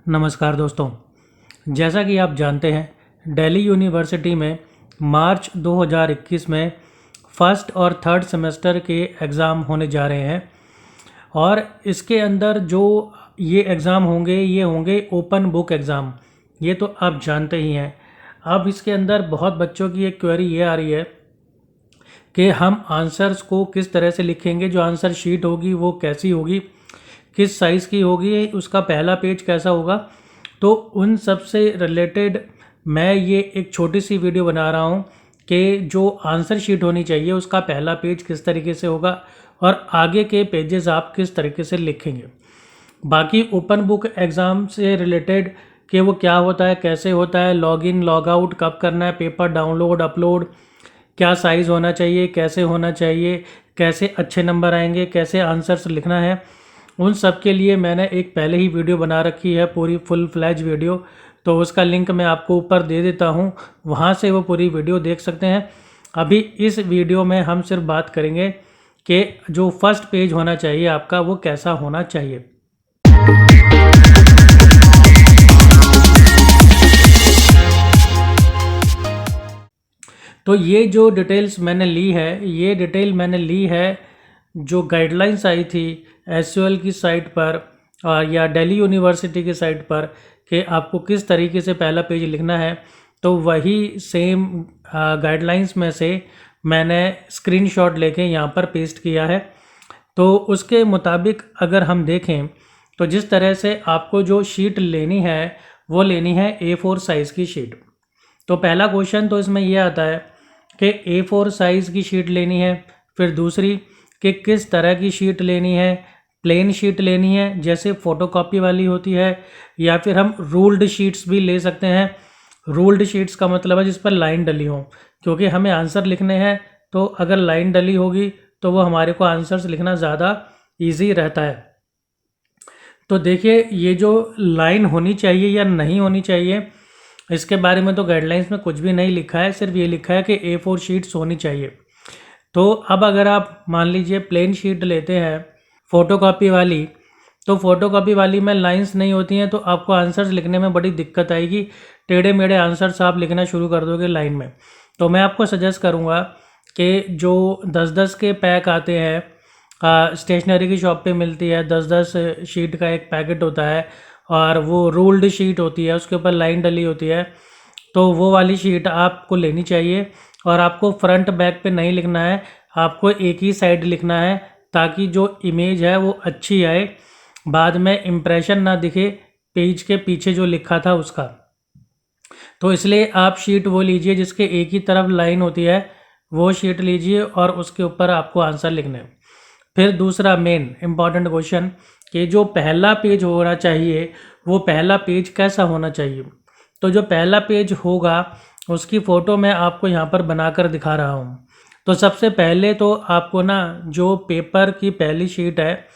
नमस्कार दोस्तों, जैसा कि आप जानते हैं दिल्ली यूनिवर्सिटी में मार्च 2021 में फर्स्ट और थर्ड सेमेस्टर के एग्ज़ाम होने जा रहे हैं और इसके अंदर जो ये एग्ज़ाम होंगे ये होंगे ओपन बुक एग्ज़ाम। ये तो आप जानते ही हैं। अब इसके अंदर बहुत बच्चों की एक क्वेरी ये आ रही है कि हम आंसर्स को किस तरह से लिखेंगे, जो आंसर शीट होगी वो कैसी होगी, किस साइज़ की होगी, उसका पहला पेज कैसा होगा। तो उन सब से रिलेटेड मैं ये एक छोटी सी वीडियो बना रहा हूँ कि जो आंसर शीट होनी चाहिए उसका पहला पेज किस तरीके से होगा और आगे के पेजेस आप किस तरीके से लिखेंगे। बाकी ओपन बुक एग्ज़ाम से रिलेटेड कि वो क्या होता है, कैसे होता है, लॉगिन लॉग आउट कब करना है, पेपर डाउनलोड अपलोड, क्या साइज़ होना चाहिए, कैसे होना चाहिए, कैसे अच्छे नंबर आएंगे, कैसे आंसर्स लिखना है, उन सब के लिए मैंने एक पहले ही वीडियो बना रखी है, पूरी फुल फ्लैज वीडियो। तो उसका लिंक मैं आपको ऊपर दे देता हूँ, वहाँ से वो पूरी वीडियो देख सकते हैं। अभी इस वीडियो में हम सिर्फ बात करेंगे कि जो फर्स्ट पेज होना चाहिए आपका वो कैसा होना चाहिए। तो ये जो डिटेल्स मैंने ली है, ये डिटेल मैंने ली है जो गाइडलाइंस आई थी एसयूएल की साइट पर और या दिल्ली यूनिवर्सिटी की साइट पर कि आपको किस तरीके से पहला पेज लिखना है। तो वही सेम गाइडलाइंस में से मैंने स्क्रीनशॉट लेके यहाँ पर पेस्ट किया है। तो उसके मुताबिक अगर हम देखें तो जिस तरह से आपको जो शीट लेनी है वो लेनी है A4 साइज़ की शीट। तो पहला क्वेश्चन तो इसमें यह आता है कि A4 साइज़ की शीट लेनी है। फिर दूसरी कि किस तरह की शीट लेनी है, प्लेन शीट लेनी है जैसे फ़ोटोकॉपी वाली होती है, या फिर हम रूल्ड शीट्स भी ले सकते हैं। रूल्ड शीट्स का मतलब है जिस पर लाइन डली हो, क्योंकि हमें आंसर लिखने हैं तो अगर लाइन डली होगी तो वो हमारे को आंसर्स लिखना ज़्यादा ईजी रहता है। तो देखिए, ये जो लाइन होनी चाहिए या नहीं होनी चाहिए इसके बारे में तो गाइडलाइंस में कुछ भी नहीं लिखा है, सिर्फ ये लिखा है कि A4 शीट्स होनी चाहिए। तो अब अगर आप मान लीजिए प्लेन शीट लेते हैं फ़ोटोकॉपी वाली, तो फ़ोटोकॉपी वाली में लाइंस नहीं होती हैं तो आपको आंसर्स लिखने में बड़ी दिक्कत आएगी, टेढ़े मेढ़े आंसर्स आप लिखना शुरू कर दोगे लाइन में। तो मैं आपको सजेस्ट करूँगा कि जो 10-10 के पैक आते हैं, स्टेशनरी की शॉप पे मिलती है, 10-10 शीट का एक पैकेट होता है और वो रूल्ड शीट होती है, उसके ऊपर लाइन डली होती है। तो वो वाली शीट आपको लेनी चाहिए और आपको फ्रंट बैक पे नहीं लिखना है, आपको एक ही साइड लिखना है ताकि जो इमेज है वो अच्छी आए, बाद में इम्प्रेशन ना दिखे पेज के पीछे जो लिखा था उसका। तो इसलिए आप शीट वो लीजिए जिसके एक ही तरफ लाइन होती है, वो शीट लीजिए और उसके ऊपर आपको आंसर लिखने हैं। फिर दूसरा मेन इम्पॉर्टेंट क्वेश्चन कि जो पहला पेज होना चाहिए वो पहला पेज कैसा होना चाहिए। तो जो पहला पेज होगा उसकी फ़ोटो मैं आपको यहाँ पर बनाकर दिखा रहा हूँ। तो सबसे पहले तो आपको ना जो पेपर की पहली शीट है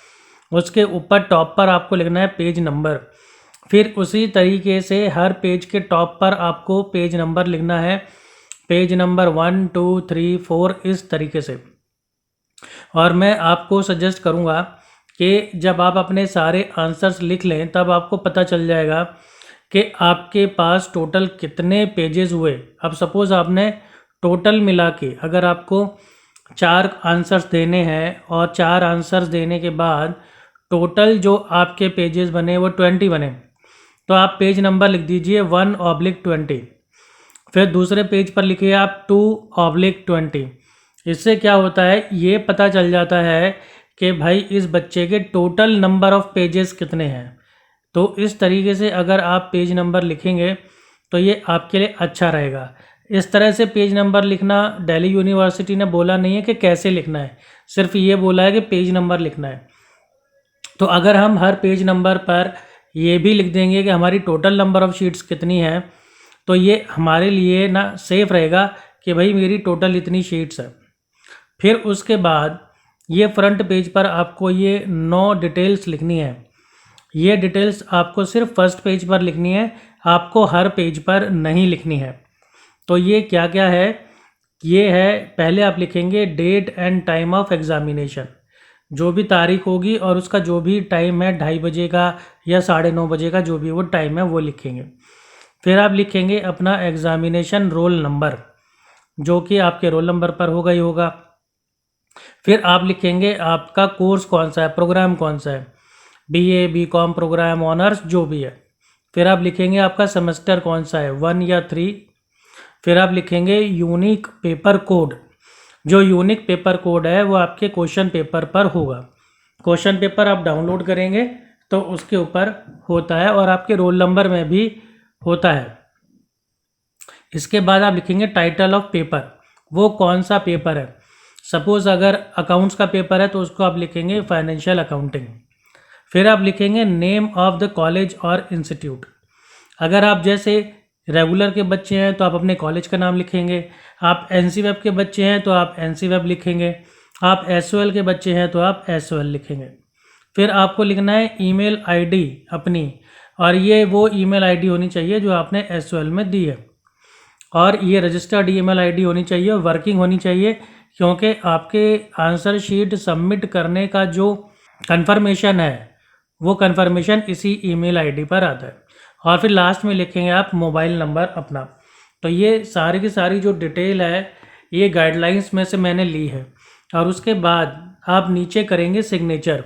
उसके ऊपर टॉप पर आपको लिखना है पेज नंबर। फिर उसी तरीके से हर पेज के टॉप पर आपको पेज नंबर लिखना है, पेज नंबर 1 2 3 4 इस तरीके से। और मैं आपको सजेस्ट करूँगा कि जब आप अपने सारे आंसर्स लिख लें तब आपको पता चल जाएगा कि आपके पास टोटल कितने पेजेस हुए। अब सपोज़ आपने टोटल मिला के अगर आपको 4 आंसर्स देने हैं और 4 आंसर्स देने के बाद टोटल जो आपके पेजेस बने वो 20 बने, तो आप पेज नंबर लिख दीजिए 1/20। फिर दूसरे पेज पर लिखिए आप 2/20। इससे क्या होता है, ये पता चल जाता है कि भाई इस बच्चे के टोटल नंबर ऑफ़ पेजेस कितने हैं। तो इस तरीके से अगर आप पेज नंबर लिखेंगे तो ये आपके लिए अच्छा रहेगा। इस तरह से पेज नंबर लिखना दिल्ली यूनिवर्सिटी ने बोला नहीं है कि कैसे लिखना है, सिर्फ ये बोला है कि पेज नंबर लिखना है। तो अगर हम हर पेज नंबर पर ये भी लिख देंगे कि हमारी टोटल नंबर ऑफ़ शीट्स कितनी है, तो ये हमारे लिए ना सेफ़ रहेगा कि भाई मेरी टोटल इतनी शीट्स है। फिर उसके बाद ये फ्रंट पेज पर आपको ये 9 डिटेल्स लिखनी है। ये डिटेल्स आपको सिर्फ फर्स्ट पेज पर लिखनी है, आपको हर पेज पर नहीं लिखनी है। तो ये क्या क्या है, ये है, पहले आप लिखेंगे date and time of examination. जो भी तारीख होगी और उसका जो भी टाइम है 2:30 बजे का या 9:30 बजे का, जो भी वो टाइम है वो लिखेंगे। फिर आप लिखेंगे अपना एग्ज़ामिनेशन रोल नंबर, जो कि आपके रोल नंबर पर होगा ही होगा। फिर आप लिखेंगे आपका कोर्स कौन सा है, प्रोग्राम कौन सा है, बीए, बीकॉम प्रोग्राम, ऑनर्स, जो भी है। फिर आप लिखेंगे आपका सेमेस्टर कौन सा है, 1 या 3। फिर आप लिखेंगे यूनिक पेपर कोड। जो यूनिक पेपर कोड है वो आपके क्वेश्चन पेपर पर होगा। क्वेश्चन पेपर आप डाउनलोड करेंगे तो उसके ऊपर होता है और आपके रोल नंबर में भी होता है। इसके बाद आप लिखेंगे टाइटल ऑफ पेपर, वो कौन सा पेपर है। सपोज़ अगर अकाउंट्स का पेपर है तो उसको आप लिखेंगे फाइनेंशियल अकाउंटिंग। फिर आप लिखेंगे नेम ऑफ द कॉलेज और इंस्टीट्यूट। अगर आप जैसे रेगुलर के बच्चे हैं तो आप अपने कॉलेज का नाम लिखेंगे, आप एनसीवेब के बच्चे हैं तो आप एनसीवेब लिखेंगे, आप एसओएल के बच्चे हैं तो आप एसओएल लिखेंगे। फिर आपको लिखना है ईमेल आईडी अपनी, और ये वो ईमेल आईडी होनी चाहिए जो आपने एसओएल में दी है, और ये रजिस्टर्ड ईमेल आईडी होनी चाहिए और वर्किंग होनी चाहिए, क्योंकि आपके आंसर शीट सबमिट करने का जो कंफर्मेशन है वो कंफर्मेशन इसी ईमेल आईडी पर आता है। और फिर लास्ट में लिखेंगे आप मोबाइल नंबर अपना। तो ये सारी की सारी जो डिटेल है ये गाइडलाइंस में से मैंने ली है। और उसके बाद आप नीचे करेंगे सिग्नेचर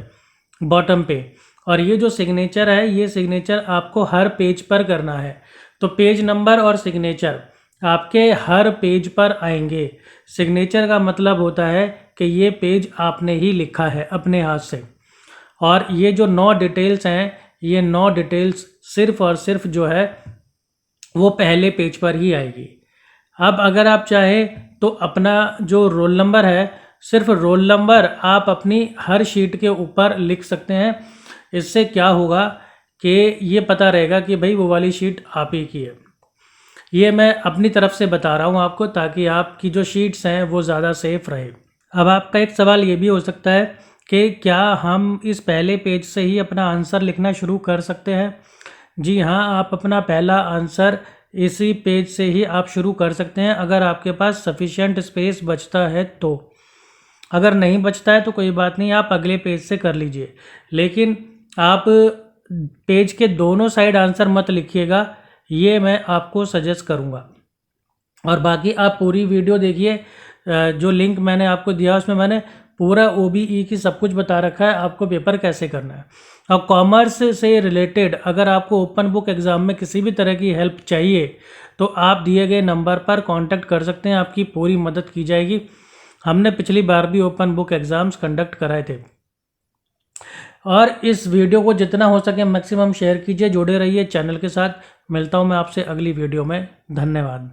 बॉटम पे, और ये जो सिग्नेचर है ये सिग्नेचर आपको हर पेज पर करना है। तो पेज नंबर और सिग्नेचर आपके हर पेज पर आएंगे। सिग्नेचर का मतलब होता है कि ये पेज आपने ही लिखा है अपने हाथ से, और ये जो 9 डिटेल्स हैं ये 9 डिटेल्स सिर्फ और सिर्फ जो है वो पहले पेज पर ही आएगी। अब अगर आप चाहें तो अपना जो रोल नंबर है, सिर्फ रोल नंबर आप अपनी हर शीट के ऊपर लिख सकते हैं। इससे क्या होगा कि ये पता रहेगा कि भाई वो वाली शीट आप ही की है। ये मैं अपनी तरफ से बता रहा हूँ आपको, ताकि आपकी जो शीट्स हैं वो ज़्यादा सेफ रहे। अब आपका एक सवाल ये भी हो सकता है कि क्या हम इस पहले पेज से ही अपना आंसर लिखना शुरू कर सकते हैं। जी हाँ, आप अपना पहला आंसर इसी पेज से ही आप शुरू कर सकते हैं, अगर आपके पास सफिशिएंट स्पेस बचता है तो। अगर नहीं बचता है तो कोई बात नहीं, आप अगले पेज से कर लीजिए, लेकिन आप पेज के दोनों साइड आंसर मत लिखिएगा, ये मैं आपको सजेस्ट करूँगा। और बाकी आप पूरी वीडियो देखिए, जो लिंक मैंने आपको दिया उसमें मैंने पूरा OBE की सब कुछ बता रखा है, आपको पेपर कैसे करना है। और कॉमर्स से रिलेटेड अगर आपको ओपन बुक एग्ज़ाम में किसी भी तरह की हेल्प चाहिए तो आप दिए गए नंबर पर कांटेक्ट कर सकते हैं, आपकी पूरी मदद की जाएगी। हमने पिछली बार भी ओपन बुक एग्ज़ाम्स कंडक्ट कराए थे। और इस वीडियो को जितना हो सके मैक्सिमम शेयर कीजिए, जुड़े रहिए चैनल के साथ। मिलता हूँ मैं आपसे अगली वीडियो में। धन्यवाद।